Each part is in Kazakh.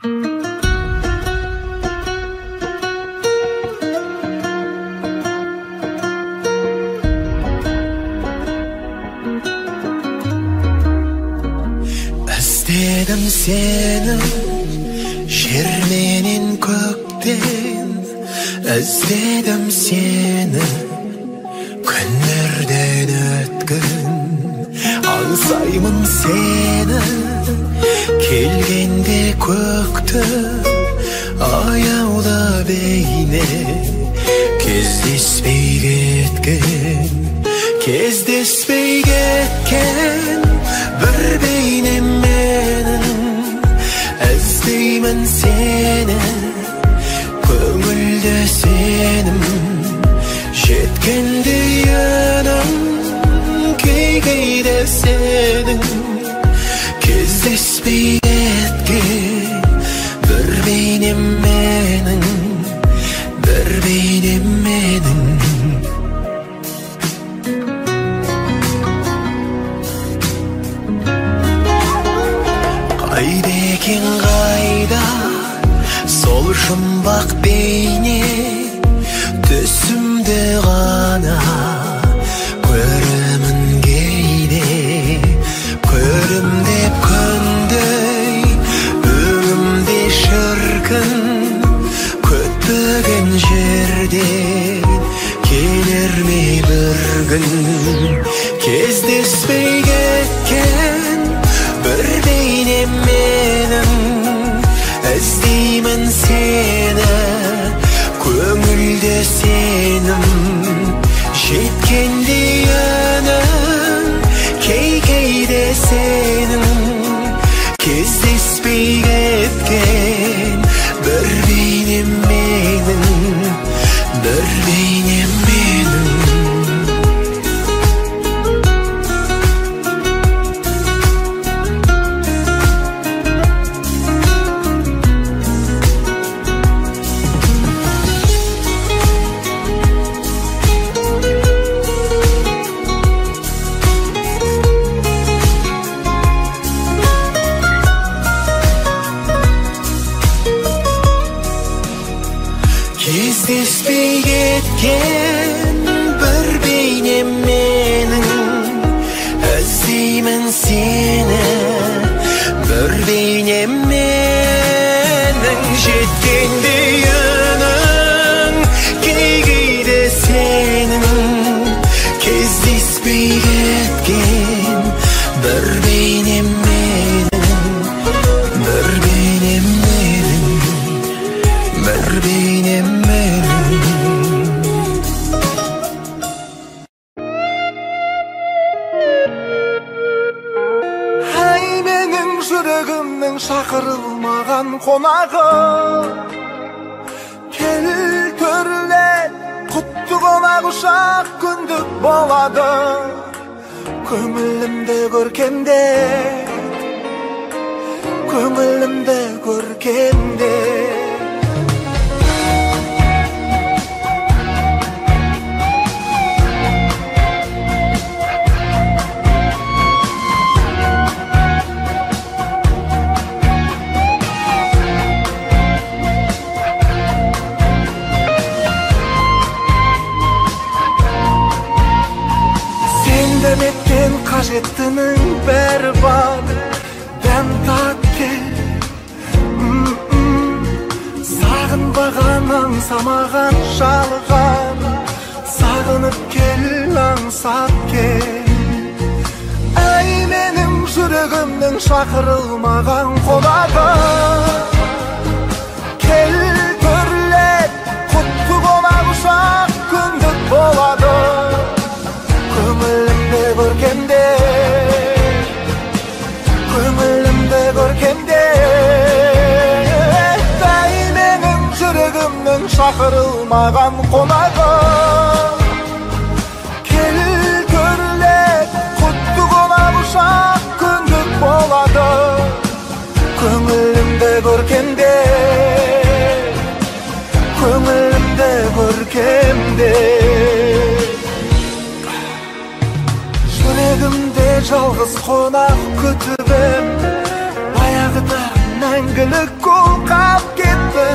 Özledim seni şermenin kökten, özledim seni günlerden ötken. Alsayım seni kelgende kökte, ayağla beyne kezdespey ketken, kezdespey ketken bir beynem menin. Özleymen seni köngülde senim, жеткенде yanım key-keyde senin. Кездеспей кеткен bir beynim menin, bir beynim menin. Kayda eкен kayda sol жұмбақ бейне, түсімде ғана көрімін кейде. Көрім деп күндей өңімде шіркін, күтпеген жерден келер ме бір күн. Кездеспей кеткен bir beynem menin, özleymen seni köngülde senim. Жеткенде yanım key-keyde senin, кездеспей кеткен bir beynem menin, bir beynem menin. Кездеспей кеткен bir beynem menin, özleymen seni bir beynem menin. Жеткенде yanım key-keyde senin, кездеспей кеткен bir beynem menin, bir beynem menin, bir beynem menin. Hay benim yüreğimden şakırılmagan konağı, kel törler kutlu konak uşak gündük boladı. Köngülümde görkemde, köngülümde görkemde. Demekken kajettinin berbat, ben takke. Sağınbağan ansamağan şalğan, sağınıp kel ansap kel. Ay benim yüreğimden şakırılmagan kolağı, kel törler kutlu konak uşak gündük boladı. Köngülümde görkemde, köngülümde görkemde. Day benim yüreğimden şakırılmagan konağı, kel törler kutlu konak uşak gündük boladı. Köngülümde görkemde, köngülümde görkemde. Yüreğimde жалғыз konak kütübem, bayağıda мәңгілік қолқап кетті.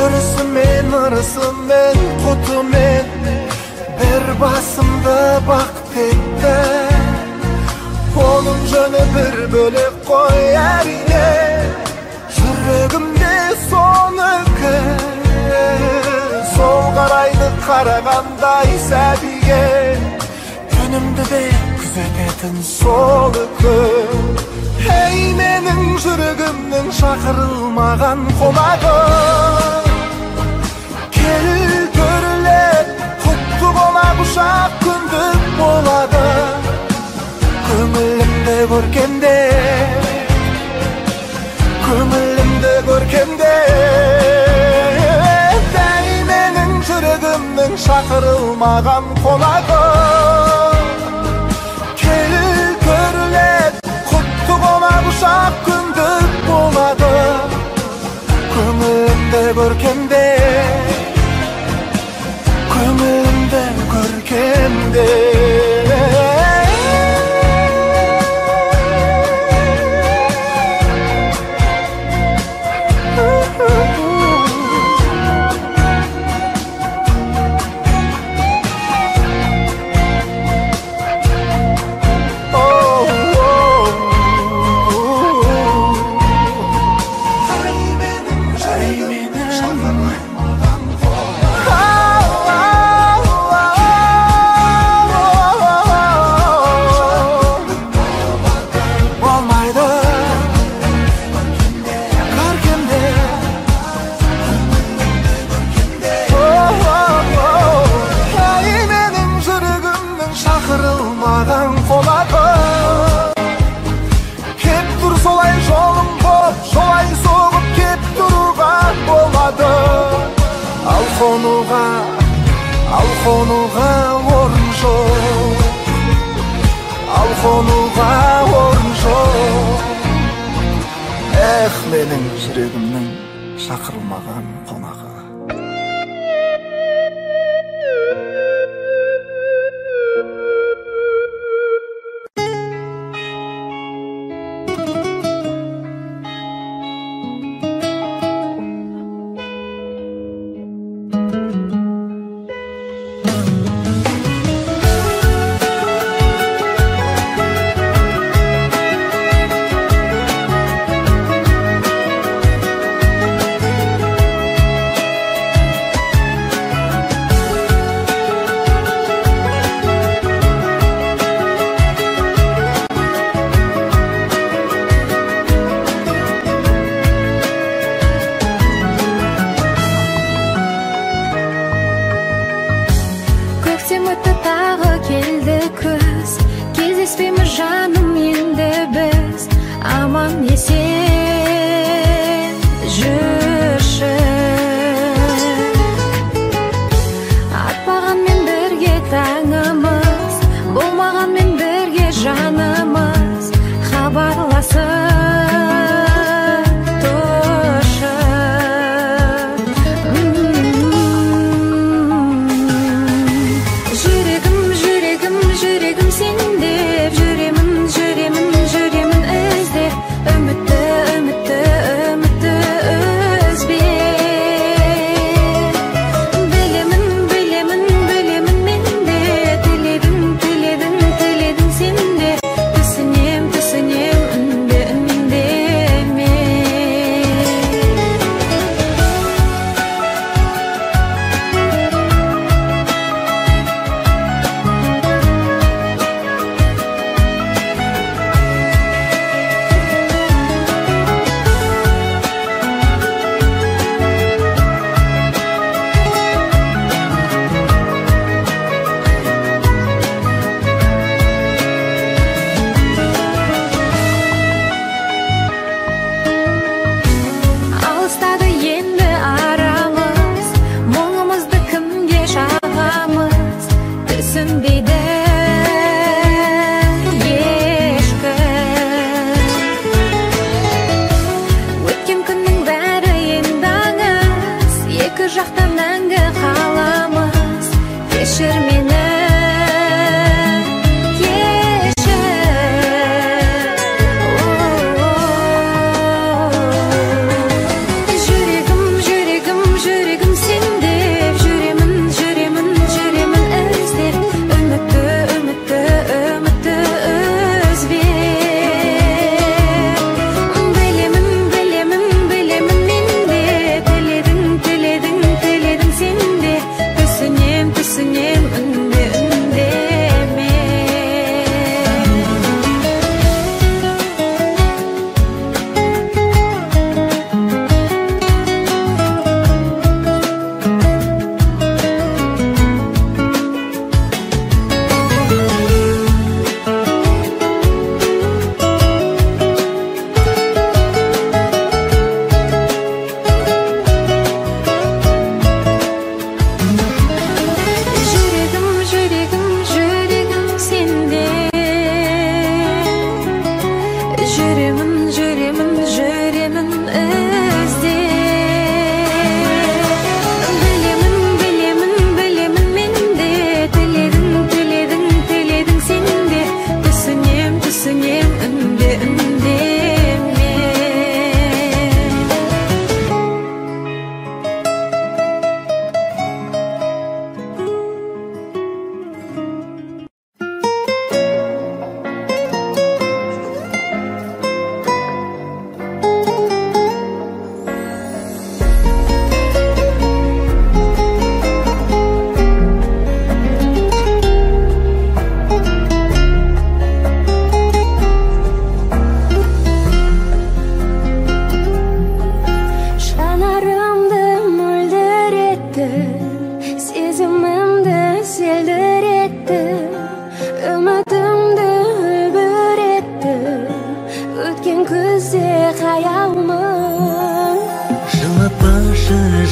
Өрісімен, ырысымен, құтымен бір басымды бақыт етті. Оның жөні бір бөлек қой әрине, жүрегімде соныкі. Сол қарайды қарағандай сәбиге, күнімді де күзететін сол үкі. Ей менің жүрегімнің шақырылмаған қонағы, кел көрілет, құтты бола құшақ күндік болады. Көңілімді көркемде, көңілімді көркемде, ей менің жүрегімнің шақырылмаған қонағы, кел көрілет, құтты бола құшақ күндік болады. Көңілімді көркемде, көңілімді көркемде. Алқонуға орын жоқ, алқонуға орын жоқ. Эх, менің жүрегімнің шақырылмаған қонағы. Жүрегім сен деп жүремін, жүремін, жүремін іздеп үмітті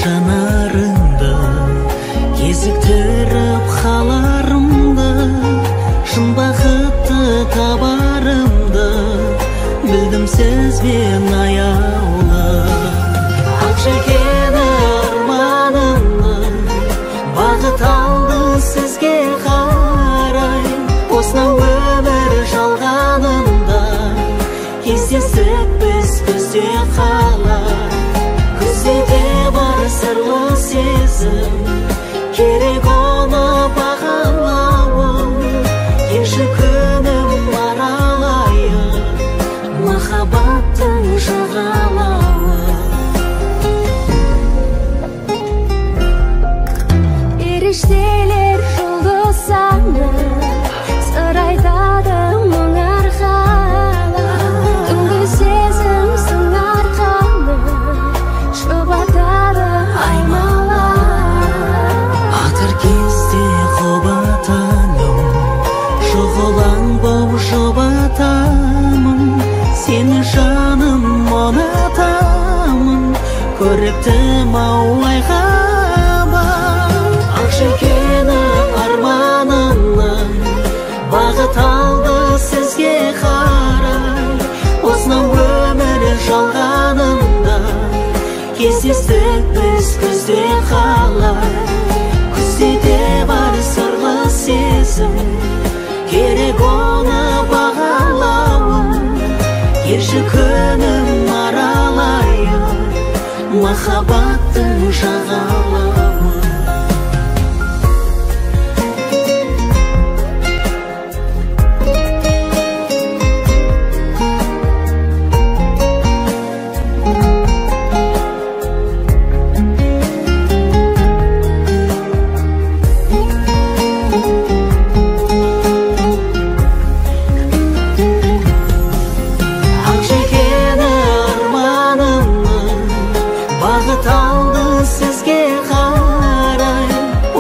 жанарыңды, кезіктіріп қаларымды, шын бақытты табарымды білдім сізбен аяулы. Ақжелкен арманымның бағыт алды сізге қарай. Осынау өмір жалғанында кездесіп біз күзде қалай. Күзде де бар сырлы сезім, керек оны бағалауым. Келші күнім аралайын махаббаттың жағалауы. Періштелер жұлдыз саны сыр айтады мың арқалы. Түнгі сезім сын арқалы шұбатады аймалап. Атыр кезде қобатаным, шұғылаң боп жұбатамын. Сені жаным ұнатамын, көріктім ау айғаба. Ақжелкені арманымның бағыт алды сізге қарай. Осынау өмір жалғанында кездестік біз күзде қалай. Күзде де бар сырлы сезім, керек оны бағалауым. Келші күнім аралайын махаббаттың жағалауы.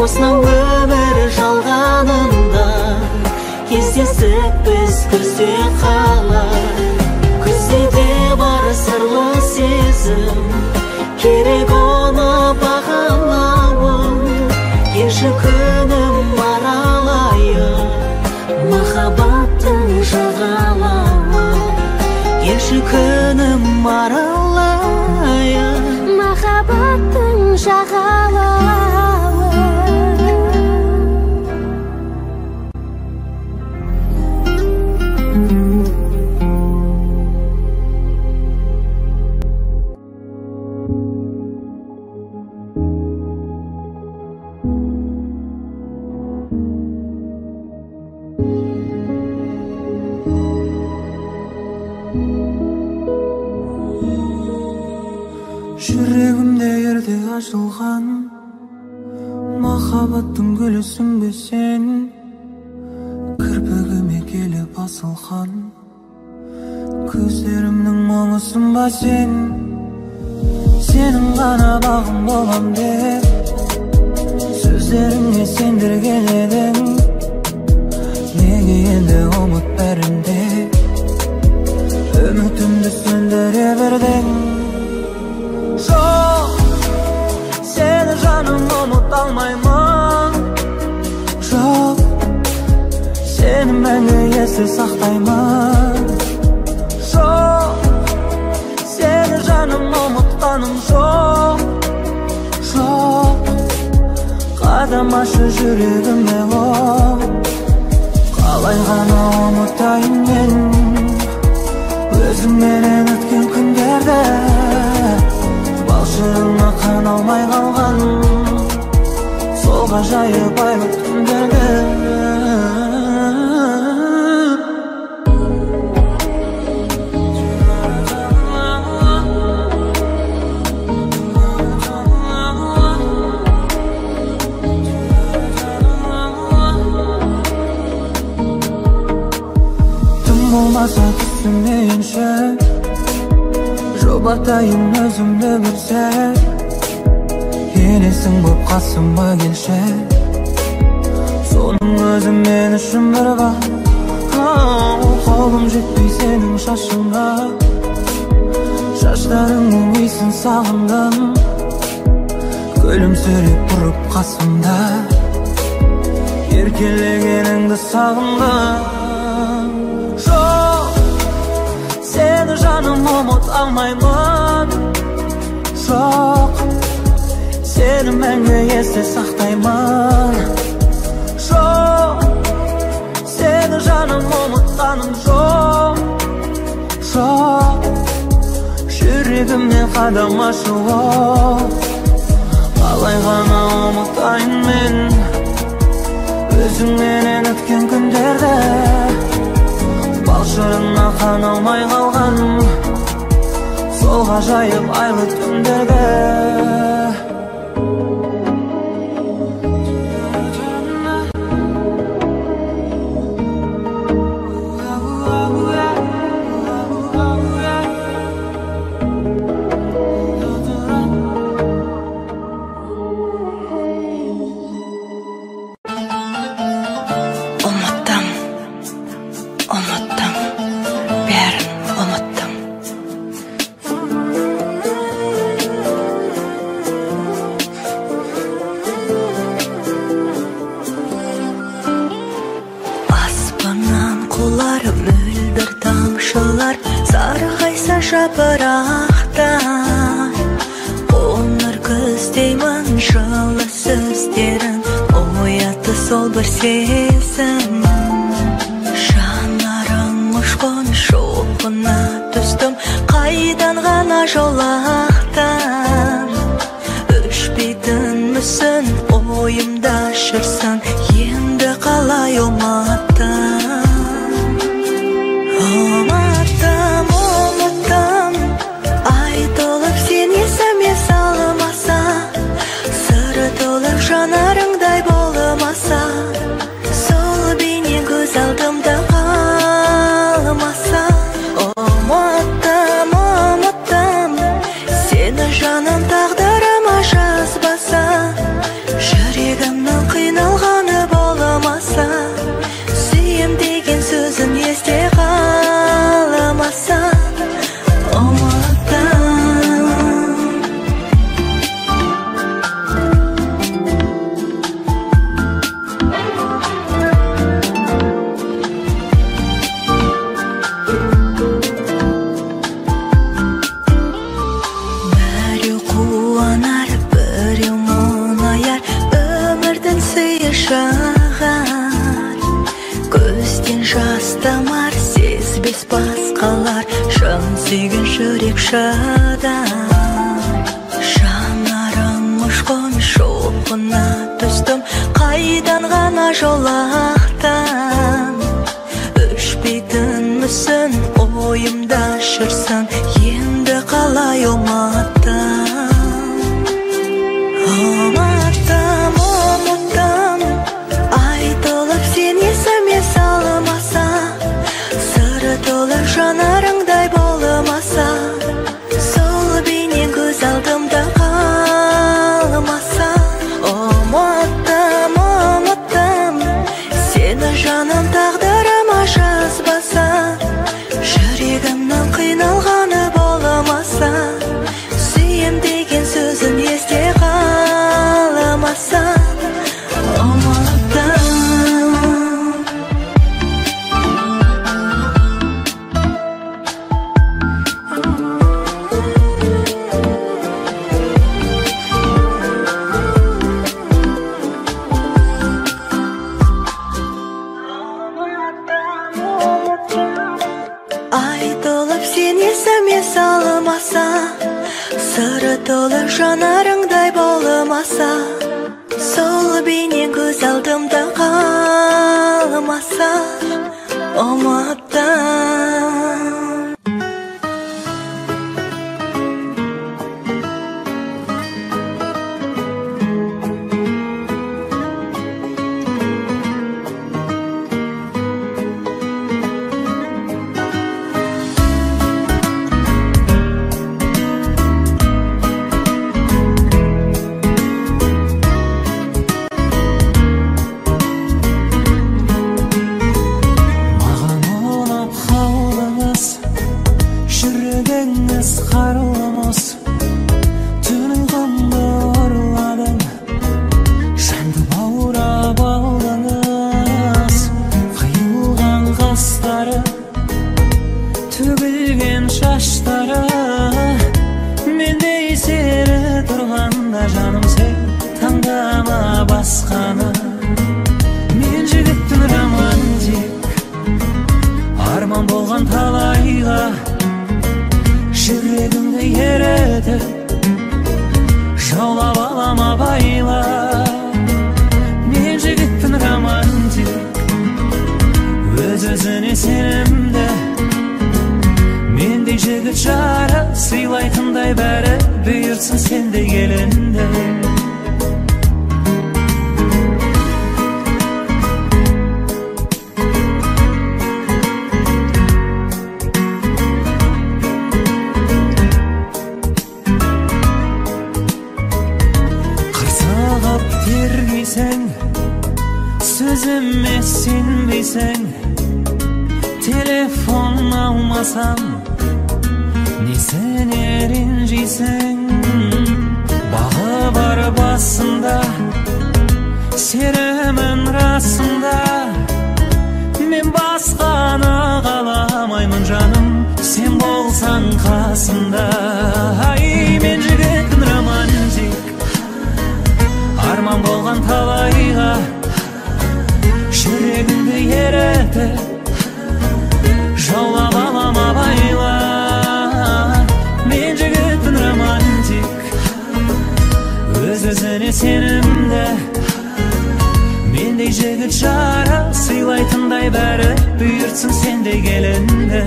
Осынау өмір жалғанында кездесіп біз күзде қалай. Күзде де бар сырлы сезім, керек оны бағалауым. Келші күнім аралайын махаббаттың жағалауы. Келші күнім аралайын махаббаттың жағалауы. Жүрегімде ерте ашылған махаббаттың гүлісің бе сен. Кірпігіме келіп басылған көздерімнің мұңысың ба сен. Сенің ғана бағым болам деп сөздеріңе сендірген едің. Неге енді ұмыт бәрінде үмітімді сөндіре бердің. Жоқ, сені жаным ұмыта алмаймын. Жоқ, сені мәңгі есте сақтаймын. Жоқ, сені жаным ұмытқаным жоқ. Жоқ, қадамашы жүрегіме оқ. Қалай ғана ұмытайын мен өзіңменен өткен күндерді. Балшығыңа қаналмай қалған сол ғажайып айлы түндерді. Тым болмаса түсінейінші, жұбатайын өзімді бір сәт. Елесің боп қасыма келші, соның өзі мен үшін бір бақ. Қолым жетпей сенің шашыңа, шаштарыңның иісін сағындым. Өлімсіреп тұрып қасымда, еркелегеніңді сағындым. Жоқ, сені жаным ұмыта алмаймын. Жоқ, сені мәңгі есте сақтаймын. Жоқ, сені жаным ұмытқаным жоқ. Жоқ, жүрегімнен қадам ашуы. Қалай ғана ұмытайын мен өзіңменен өткен күндерді, бал шырына қаналмай қалған сол ғажайып айлы түндерді. Жапырақтар қоңыр күздеймін жылы сөздерін оятты сол бір сезім. Жанарың ұшқын шоқына түстім, қайдан ғана жолақтан өшпейтін мүсін ойымда жүрсің, енді қалай ұмыттым. Жанарыңдай болмаса, сол бейнең көз алдымда қалмаса. Ұмыттым, ұмыттым сені жаным, тағдырыма жазбаса. Жүрегімнің қиналғаны болмаса, сүйем деген сөзін есте қалмаса. Көзден жас тамар, сезбес басқалар, шын сүйген жүрек шыдар. Жанарың ұшқын шоқына түстім, қайдан ғана жолақтан өшпейтін мүсін ойымда жүрсің, енді қалай ұмыттым. Ұмыттым, ұмыттым айтылып сен есіме салмаса, сыры толы жанарыңдай болмаса, сол бейнең көз алдымда қалмаса. Ұмыттым, ұмыттым сені жаным, тағдырыма жазбаса. Жүрегімнің қиналғаны болмаса, сүйем деген сөзін есте қалмаса. Айтылып сен есіме салмаса, сыры толы жанарыңдай болмаса, сол бейнең көз алдымда қалмаса. Ұмыттым. Маған ұнап жаным сен таңдама басқаны. Мен жігіттің романтик, арман болған талайға жүрегімді еретіп жаулап алам абайла. Мен жігіттің романтик, өз-өзіне сенімді, мендей жігіт жары сыйлайтындай бәрі бұйыртсын сендей келінді. Қырсығып тергейсің, сөзіме сенбейсің, телефон алмасам несіне ренжисің? Бағы бар басында, сенімін расында, мен басқаны қаламаймын жаным, сен болсаң қасымда. Ай, мен жігіттің романтик, арман болған талайға жүрегімді еретіп жаулап алам абайла. Мен жігіттің романтик, өз-өзіне сенімді, мендей жігіт жары сыйлайтындай бәрі бұйыртсын сендей келінді.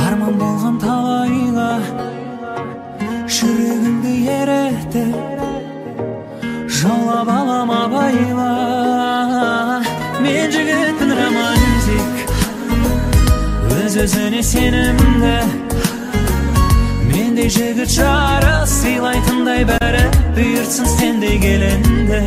Арман болған талайға жүрегімді еретіп жаулап алам абайла. Мен жігіттің романтик, өз-өзіне сенімді, мендей жігіт жары сыйлайтындай бәрі бұйыртсын сендей келінді.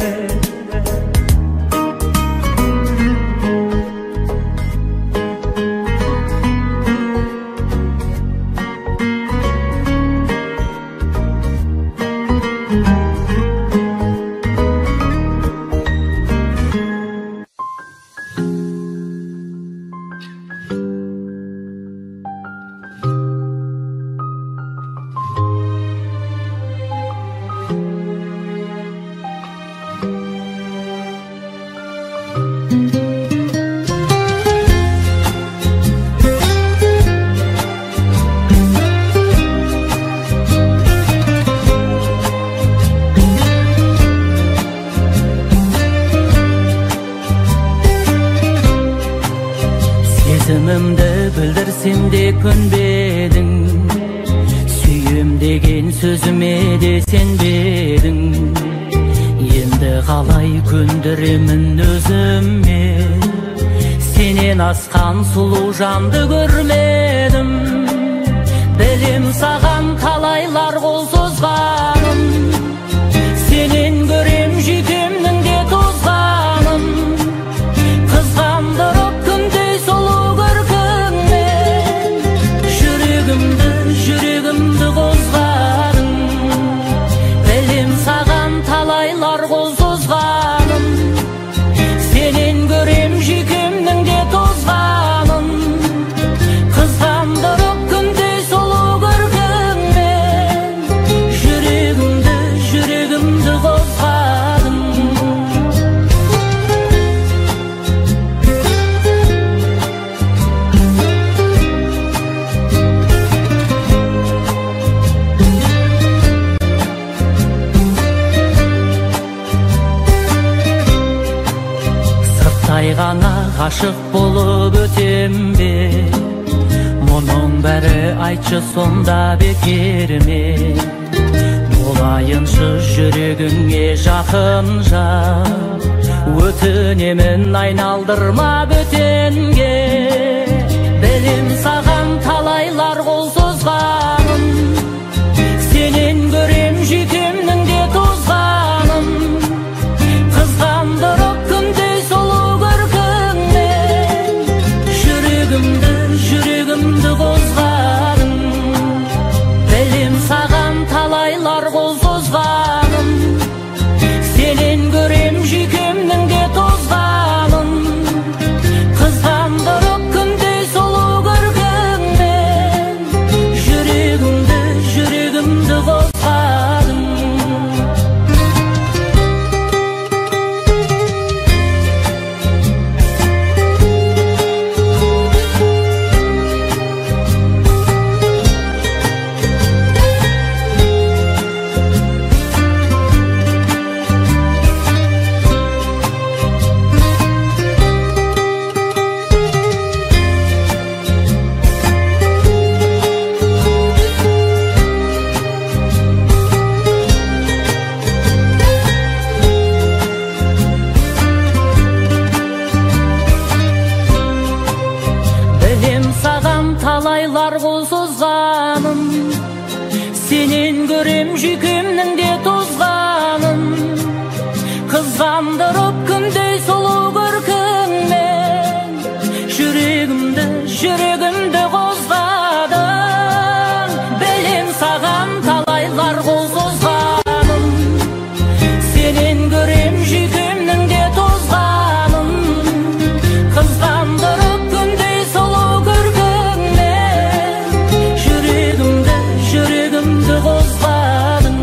Сезімімді білдірсем де көнбедің, сүйем деген сөзіме де сенбедің. Енді қалай көндіремін өзіме, сенен асқан сұлу жанды көрмедім. Білем саған талайлар қол созғаным, сенен көрем жүйкемнің де тозғаным. Қызғандырып күндей сұлу көркіңмен жүрегімді қозғадың. Білем саған талайлар қол созғаным, сенен көрем жүйкемнің де тозғаным. Қызғандырып күндей сұлу көркіңмен жүрегімді қозғадың. Сырттай ғана ғашық болып өтем бе, мұның бәрі айтшы сонда бекер ме? Болайыншы жүрегіңе жақын жан, өтінемін айналдырма бөтенге. Білем саған талайлар қол созғаным, сенен көрем tozganım. Senin görem jükümnün de tozganım. Kızgandırıp gündey solu görkünmen, Жүрегімді қозғадың. Білем саған талайлар қол созғаным. Сенен көрем жүйкемнің де тозғаным. Қызғандырып күндей сұлу көркіңмен, жүрегімді қозғадың.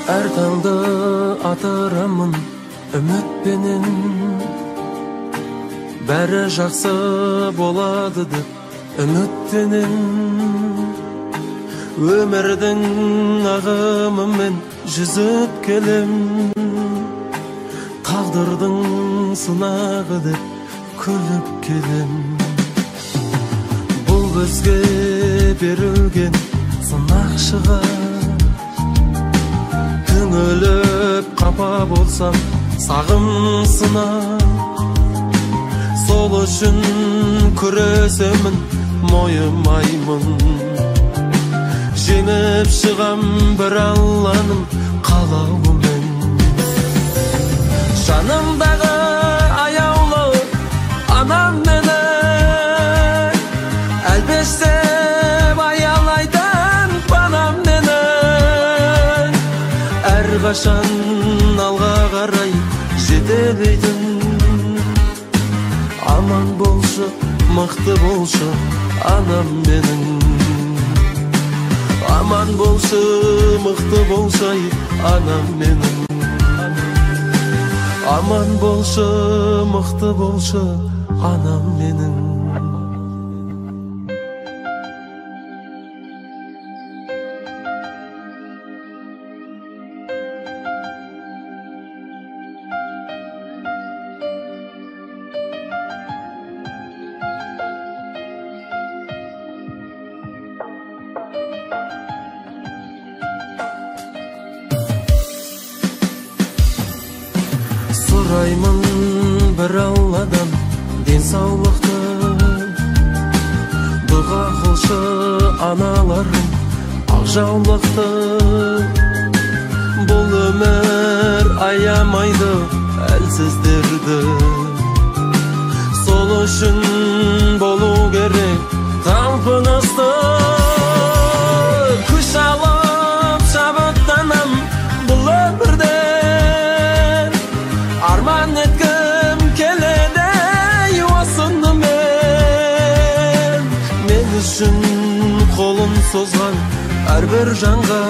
Әр таңды атырамын үмітпенен, бәрі жақсы болады деп үміттенен. Өмірдің ағымымен жүзіп келем, тағдырдың сынағы деп күліп келем. Бұл бізге берілген сынақ шығар, түңіліп қапа болсам сағым сынар. Сол үшін күресемін, мойымаймын. Жеңіп шығам бір Алланың қалауымен. Жанымдағы аяулы анам менен, әлбестеп аялайтын панам менен. Әрқашан алға қарай жетелейтін. Аман болшы, мықты болшы анам менің. Аман болшы, мықты болшы анам менің. Аман болшы, мықты болшы анам менің. Сұраймын бір Алладан денсаулықты, дұға қылшы аналарым ақ жаулықты. Бұл өмір аямайды әлсіздерді, сол үшін болу керек талпынысты. Күш алып шабыттанам бұл өмірде, арман еткім келеді осыны мен. Мен үшін қолын созған әрбір жанға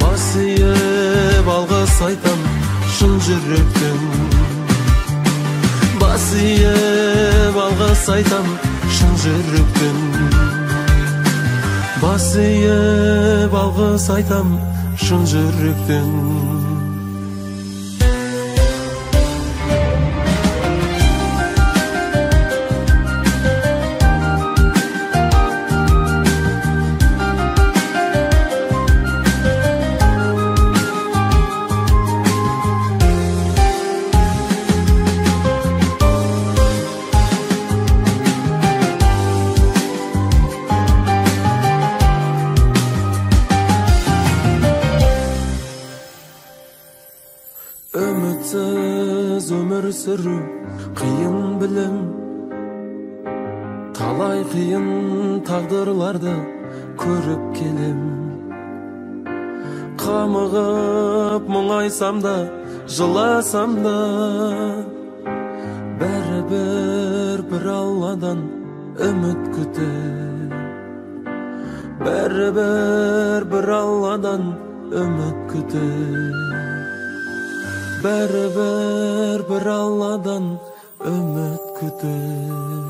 бас иіп алғыс айтам шын жүректен. Бас иіп алғыс айтам шын жүректен. Бас иіп алғыс айтам шын жүректен. Үмітсіз өмір сүру қиын білем, талай қиын тағдырларды көріп келем. Қамығып мұңайсам да, жыласам да, бәрібір бір Алладан үміт күтем. Бәрібір бір Алладан үміт күтем. Бәрібір бір Алладан үміт күтем.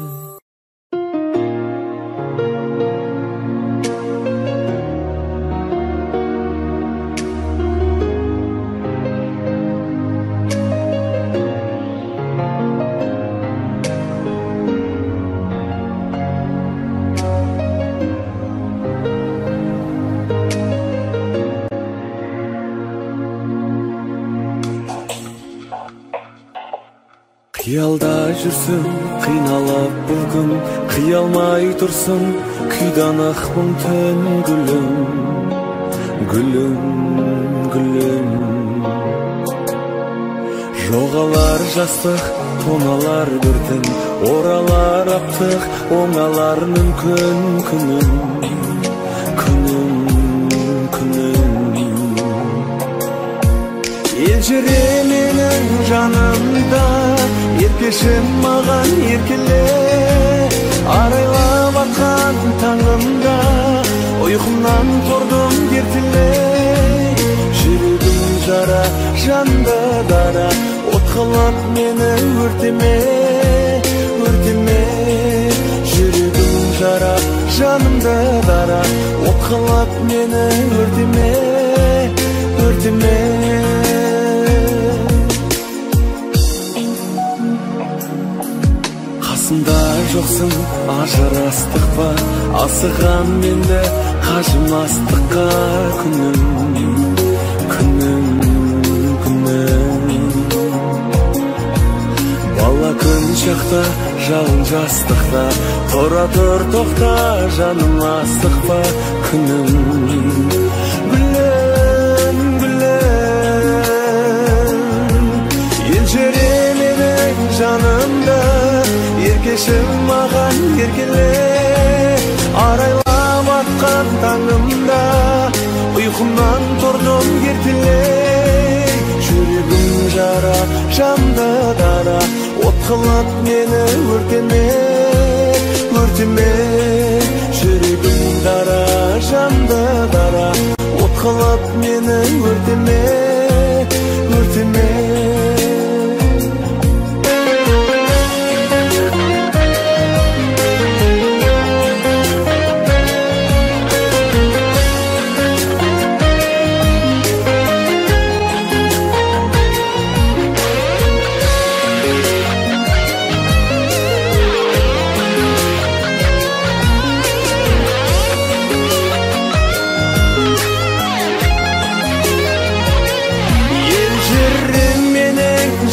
Қиялда жүрсің, қиналып бұл күн, қиялмай тұрсың, күйдан ақпың түн. Гүлім, гүлім, гүлім. Жоғалар жастық, тоналар біртін, оралар аптық, оңалар мүмкін. Күнім, күнім, күнім. Ел жүре менің жанымда, еркешім маған еркеле. Арайлап атқан таңымда, ұйқымнан тұрдым ертіле. Жүрегім жара, жанды дара, от қылып мені өртеме, өртеме. Жүрегім жара, жанымды дара, от қылып мені өртеме, өртеме. Қасымда жоқсың, ажырастық па, асыған менді қажымастыққа. Күнім, күнім, күнім. Бала күн шақта, жалын жастықта, тұра тұр тоқта, жаным астықпа. Күнім, гүлім, гүлім. Ел жүре менің жанымда, еркешім маған еркеле. Арайлап атқан таңымда, ұйқым Uykumdan turdum gertiley, жүрегім жара, жанды дара, от қылып мені өртеме, өртеме. Жүрегім дара, жанды дара, от қылып мені өртеме, өртеме.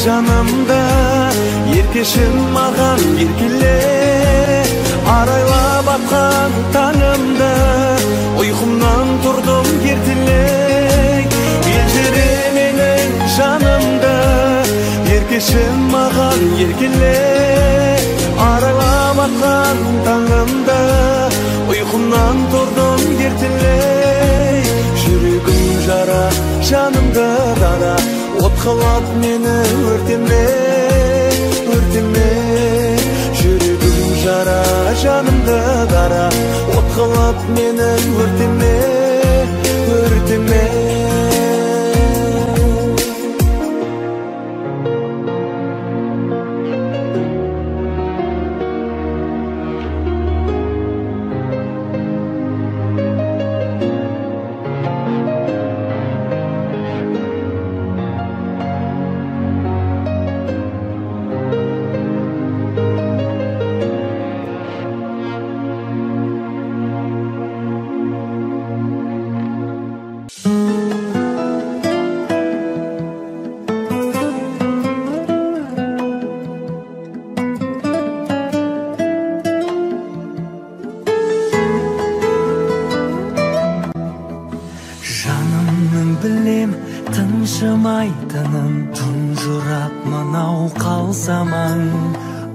Жанымда еркешім маған еркеле, арайлап атқан таңымда ұйқымнан тұрдым ертелей. Елжіре менің жанымда еркешім маған еркеле, арайлап атқан таңымда ұйқымнан тұрдым ертелей. Жүрегім жара, жанымда дара, от қылып мені өртеме, өртеме. Жүрегім жара, жанымда дара, от қылып мені өртеме, өртеме. Тыншымайтынын тұнжырап мынау қалсамаң,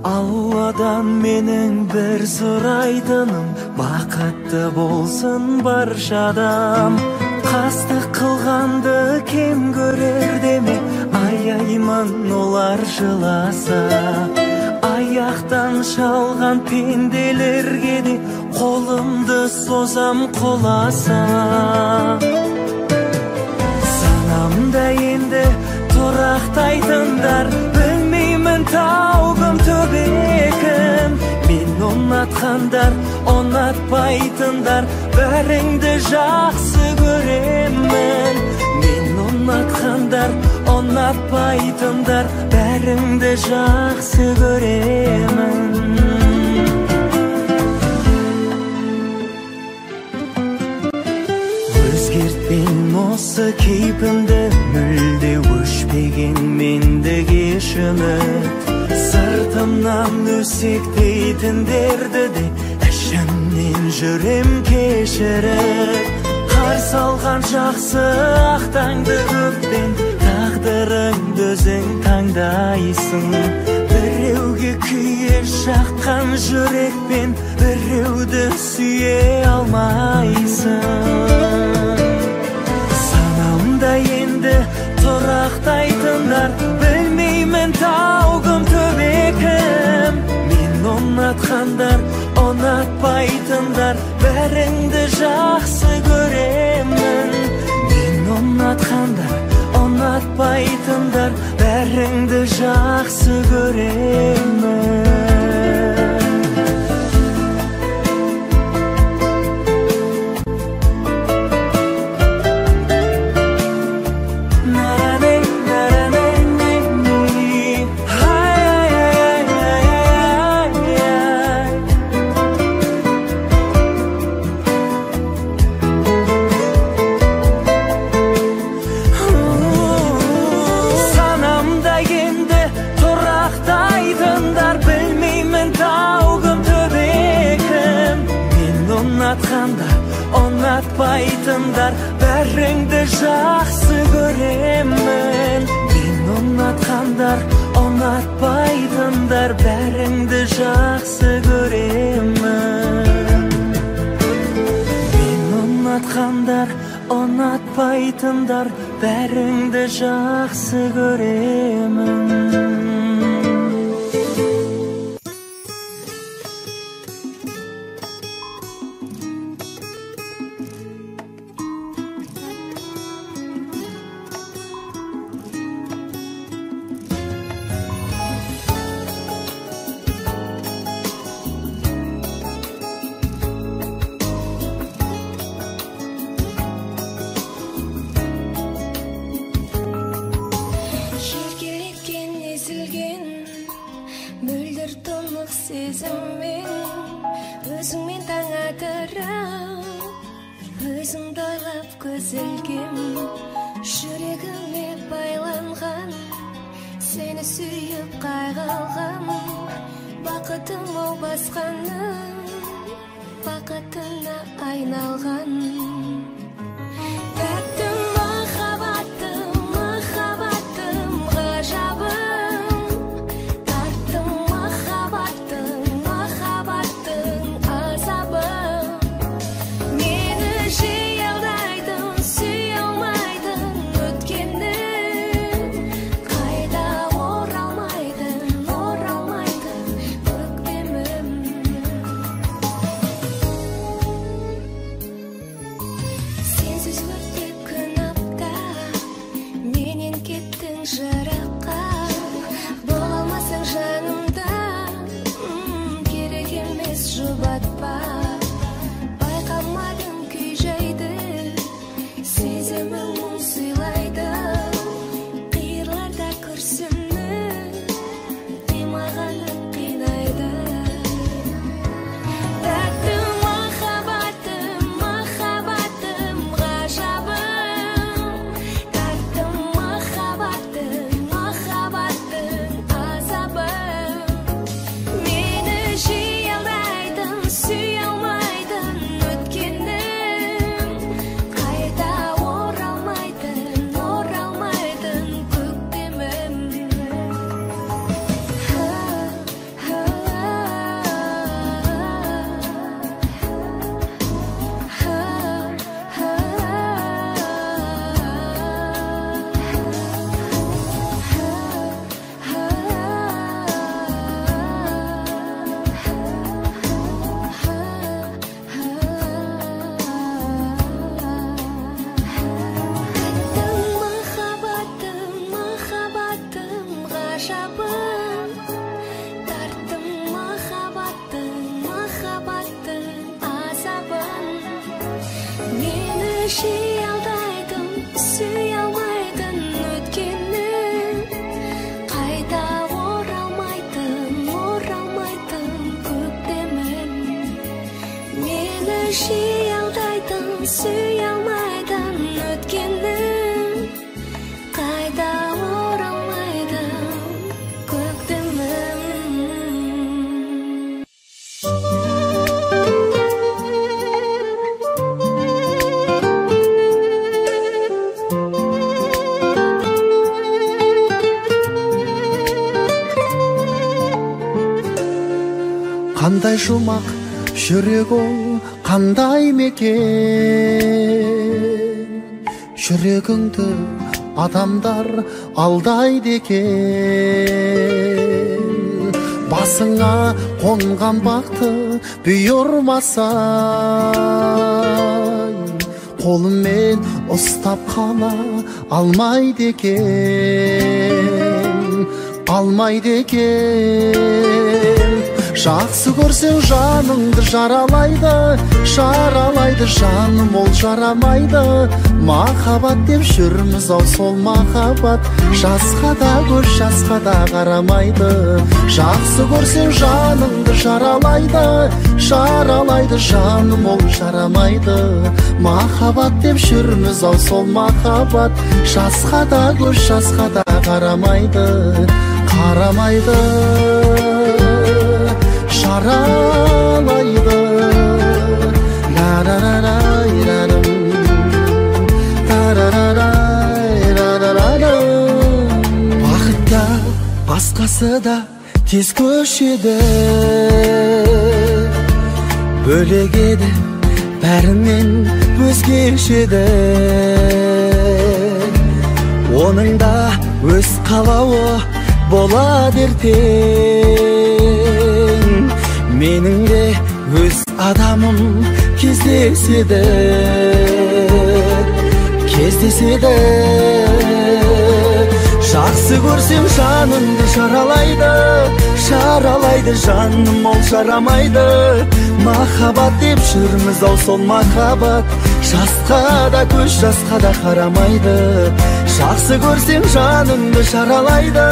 Алладан менің бір сұрайтыным, бақытты болсын барша адам. Қастық қылғанды кем көрер деме, аяймын олар жыласа. Аяқтан шалған пенделерге де қолымды созам қоласа. Санамда енді тұрақтайтындар, білмеймін тауғым төбекім. Мен ұнатқандар, ұнатпайтындар, бәріңді жақсы көремін. Мен ұнатқандар, ұнатпайтындар, бәріңді жақсы көремін. Өзгертпен осы кейпімді, мүлде өшпеген мендегі үміт. Сыртымнан өсектейтіндерді де ішімнен жүрем кешіріп. Қарсы алған жақсы ақтаңды көппен, тағдырыңды өзің таңдайсың. Біреуге күйе жаққан жүрекпен, біреуді сүйе алмайсың. Санамда енді тұрақтайтындар, білмеймін тауғым төбекім. Мен ұнатқандар, ұнатпайтындар, бәріңді жақсы көремін. Мен ұнатқандар, ұнатпайтындар, бәріңді жақсы көремін. Ұнатпайтындар, бәріңді жақсы көремін. Мен ұнатқандар, ұнатпайтындар, бәріңді жақсы көремін. Мен ұнатқандар, ұнатпайтындар, айтсындар, бәріңді жақсы көремін. Өзіңмен таң атырып, өзіңді ойлап көз ілгем, жүрегіме байланған, сені сүйіп қайғылған, бақытым ол басқаның, бақытына айналған. Тәттім махаббатым, махаббатым ғажабым, тарттым махаббатым, махаббатым азабым. Мені жей алдайдың, сүй алмайдың өткенің, қайда оралмайдың, оралмайдың көктемім. Сенсіз өтті күн апта, менен кеттің жыраққа, бола алмасың жанымда, керек емес жұбатпа. Байқамадым күй жайды, сезімім мұң сыйлайды, қиырларда күрсініп, қимағаның қинайды. Тәттім махаббатым, махаббатым ғажабым, тарттым махаббатым, махаббатым азабым. Мені жей алдайдың, сүй алмайдың өткенің, қайта оралмайдың, оралмайдың көктемім. Махаббатым, махаббатым ғажабым, тарттым махаббатым, махаббатым азабым. Мені жей алдайдың, сүй алмайдың өткенің, қайта оралмайдың, оралмайдың көктемім. Мені жей алдайдың, сүй алмайдың өткенің, қайта оралмайдың көктемім. Қандай жұмақ жүрегің, қандай мекен, жүрегіңді адамдар алдайды екен. Басыңа қонған бақты бұйырмасай, қолыммен ұстап қала алмайды екен, алмайды екен. Жақсы көрсең жаныңды жаралайды, жаралайды жаным ол жарамайды. Махаббат деп жүрміз ау сол махаббат, жасқа да көз жасқа да қарамайды. Жақсы көрсең жаныңды жаралайды, жаралайды жаным ол жарамайды. Махаббат деп жүрміз ау сол махаббат, жасқа да көз жасқа да қарамайды, қарамайды. Жаралайды, ла-ла-ла-лай-ларым, та-ра-ра-рай-ра-ра-рарым. Бақыт та басқасы да тез көшеді, бөлек еді бәрінен өзгешеді. Оның да өз қалауы болады ертең. Менің де өз адамым кездеседі. Жақсы көрсем жанымды жаралайды, жаралайды жаным, ол жарамайды. Махаббат деп жүрміз ау, сол махаббат жасқа да көз жасқа да қарамайды. Жақсы көрсем жанымды жаралайды,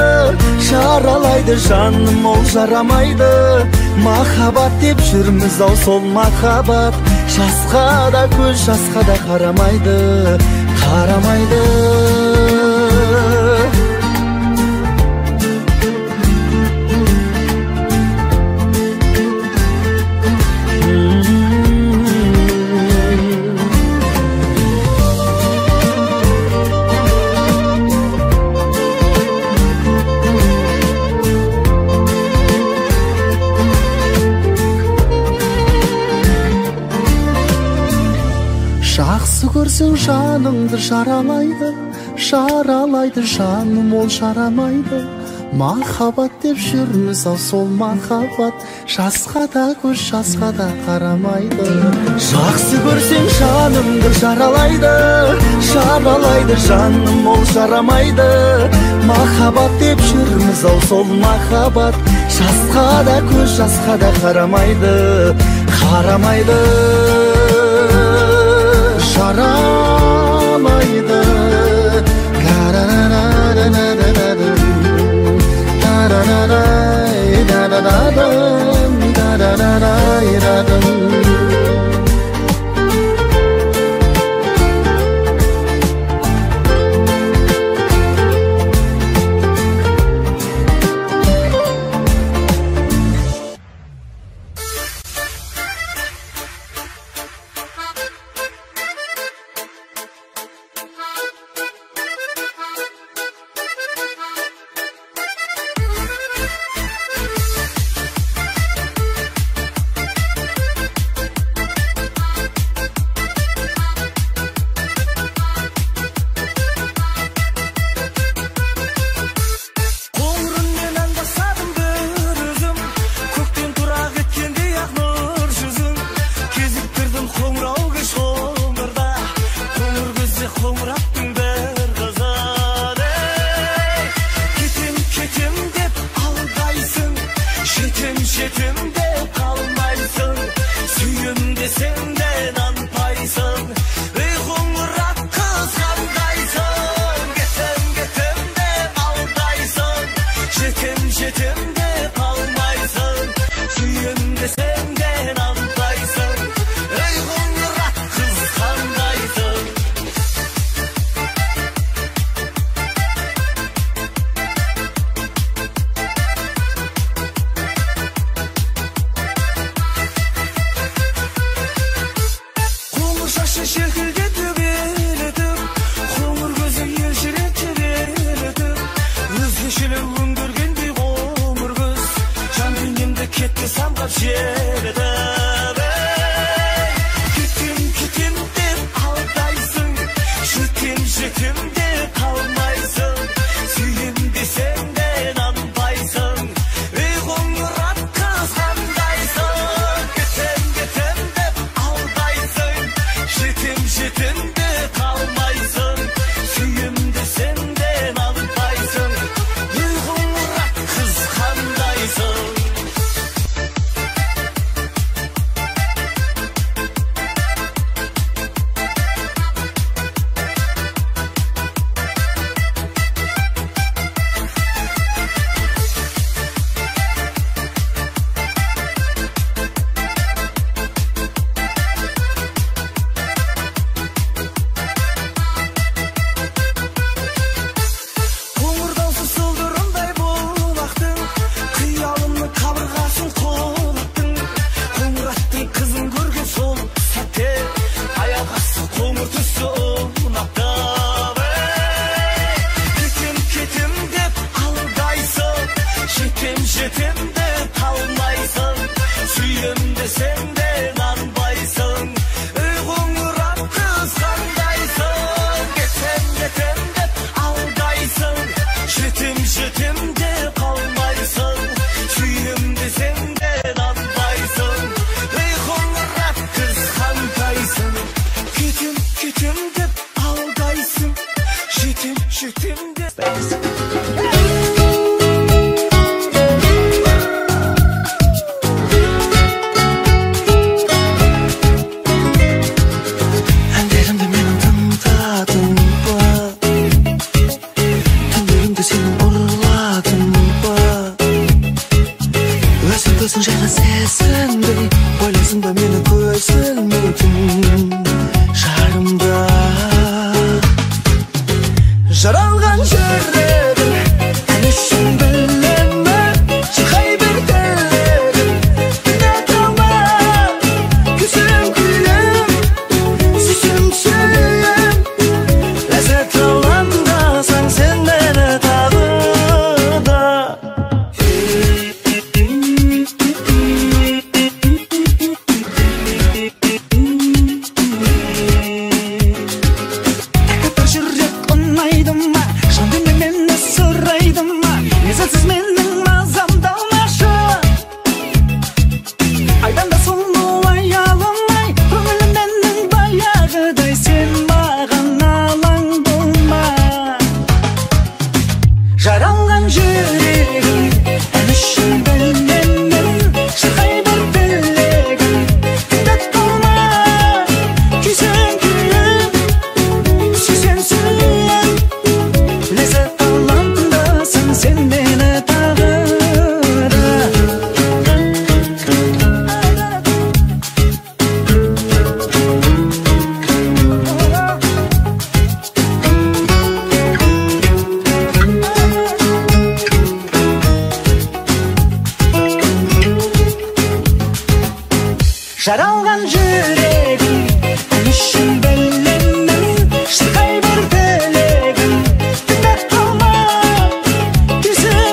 жаралайды жаным, ол жарамайды. Махаббат деп жүрміз ау, сол махаббат жасқа да көз жасқа да қарамайды, қарамайды. Жақсы көрсең жаныңды жаралайды, жаралайды жаным, ол жарамайды. Махаббат деп жүрміз ау, сол махаббат жасқа да көз жасқа да қарамайды. Жақсы көрсең жанымды жаралайды, жаралайды жаным, ол жарамайды. Махаббат деп жүрміз ау, сол махаббат жасқа да көз жасқа да қарамайды, қарамайды. Жарамайды. Өзгешелеу өңгергендей ғұмыр бастаймыз. Әндерімді менің тыңдадың ба? Түндерімді сенің ұрладың ба? Өзің жайлы сезінбей ойлайсың ба мені көзілмейтін жарымда? Жаралған жүрегім ән үшін білемі? Шырқай бер тілегім тыңдап алма. Күзім күлем, сүйсем сүйем, ләззат алаңдасаң сен мені тағы да. Жаралған жүрегім ән үшін білемін, шырқай бер тілегім тыңдап қалма. Күзім күлем, сүйсем сүйем, ләззат алаңдасаң сен мені тағы да. Жаралған жүрегім ән үшін білемін, шырқай бер тілегім тыңдап қалма. Күзім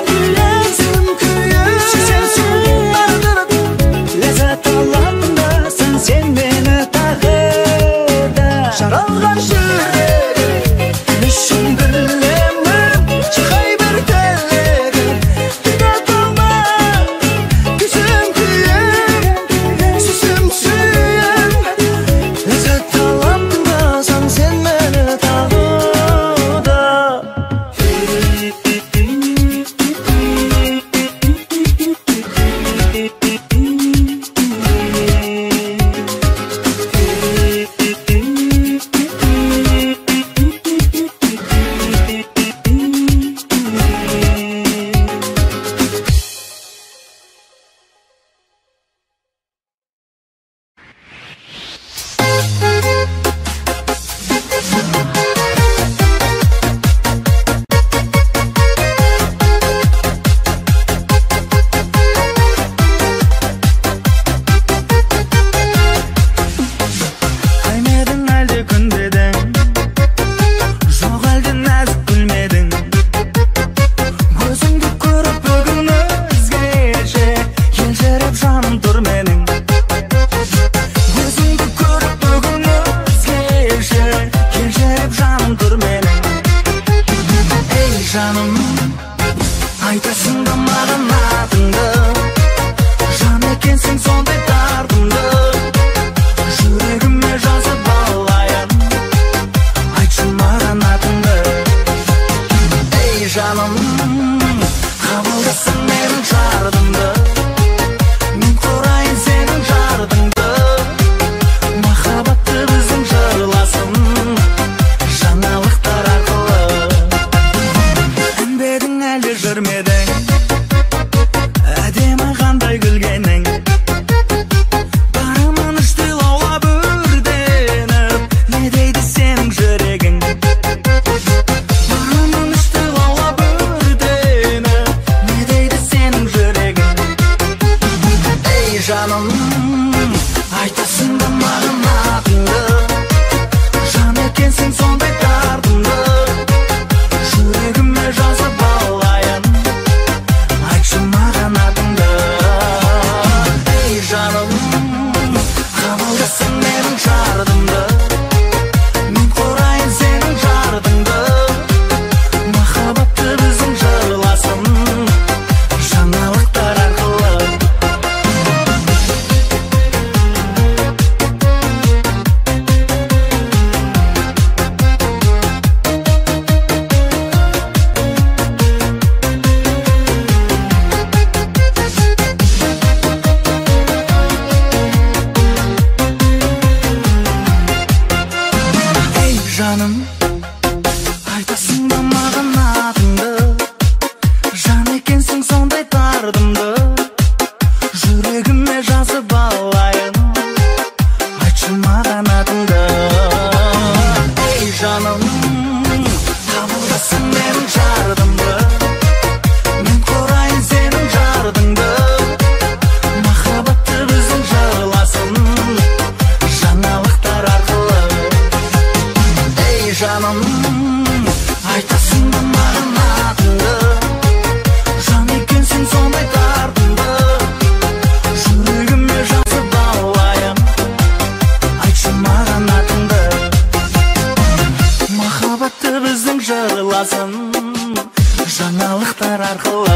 күлем, сүйсем сүйем, ләззат алаңдасаң сен мені тағы да. Қаймедің әлде күндедің, жоқ әлде нәзік күлмедің. Көзіңді көріп бүгін өзгеше елжіреп жаным тұр менің. Көзіңді көріп бүгін өзгеше елжіреп жаным тұр менің. Ей жаным, айтасың ба маған атыңды? Жан екенсің сондай тартымды, жүрегіме жазып алайын, айтшы маған атыңды. Ей жаным, қабылдасың менің жардымды, мен құрайын сенің жардыңды. Махаббатты біздің жырласын жаңалықтар арқылы. Әнбедің әлде жүрмедің, әдемі қандай күлгенің. Барымын ішті лаулап өрденіп, не дейді сенің жүрегің? Барымын ішті лаулап өрденіп, не дейді сенің жүрегің? Ей жаным, айтасың ба маған атыңды? Жан екенсің сондай тартымды, жүрегіме жазып алайын, сыймактар аркылы.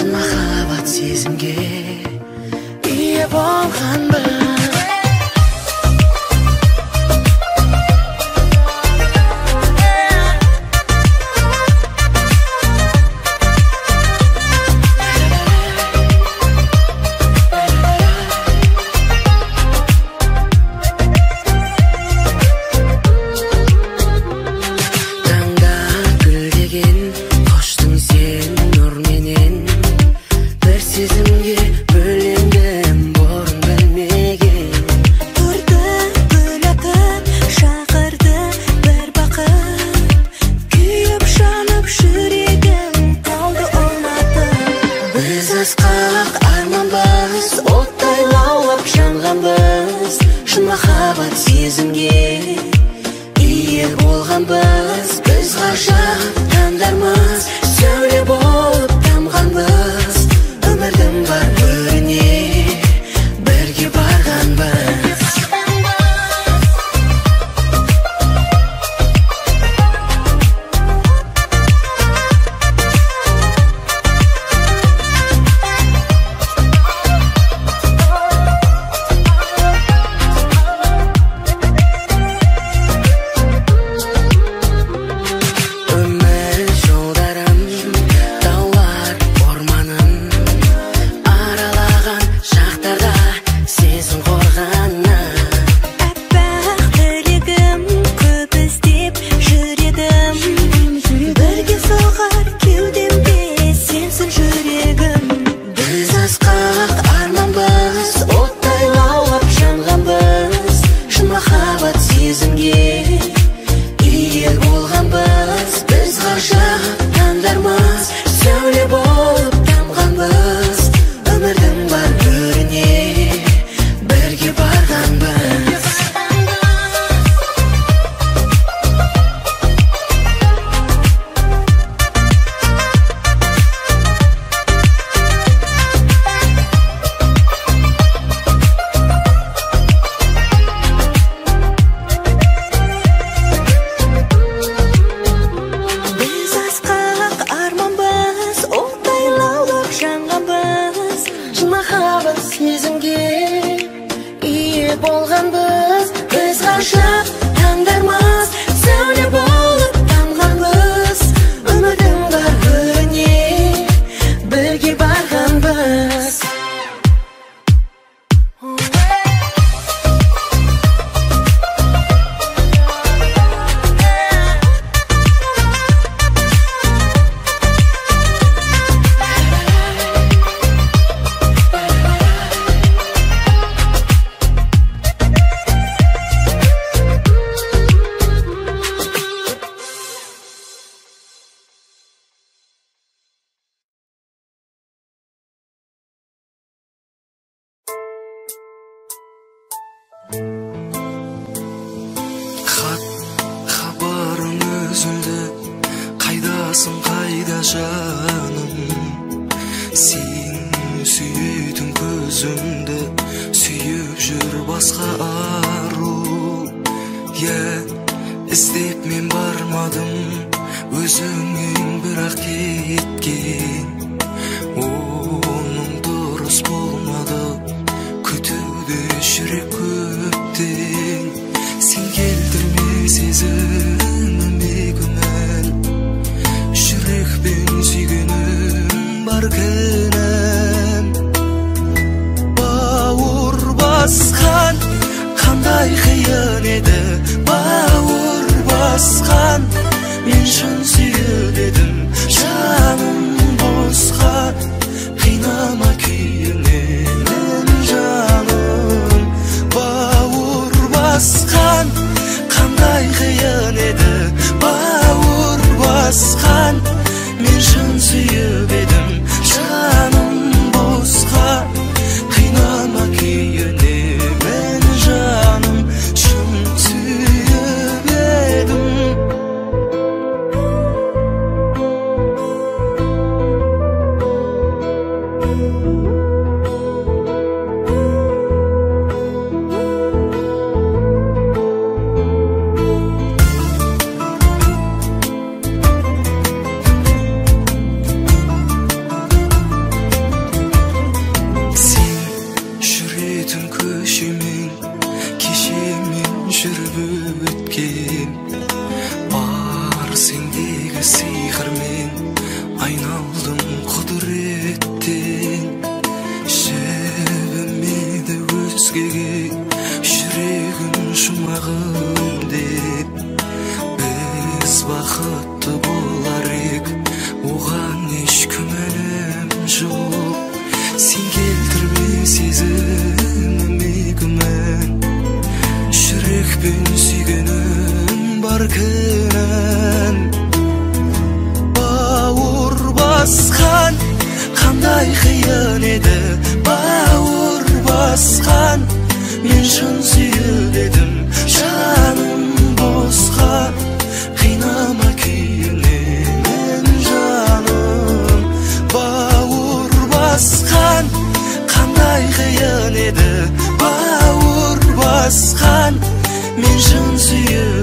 шын махаббат сезімге ие болғанбыз. күнін бауыр басқан қандай қиын еді бауыр басқан мен шын сүйіп едім жаным босқа қинама күйінен жаным бауыр басқан қандай қиын еді бауыр басқан мен шын сүйіп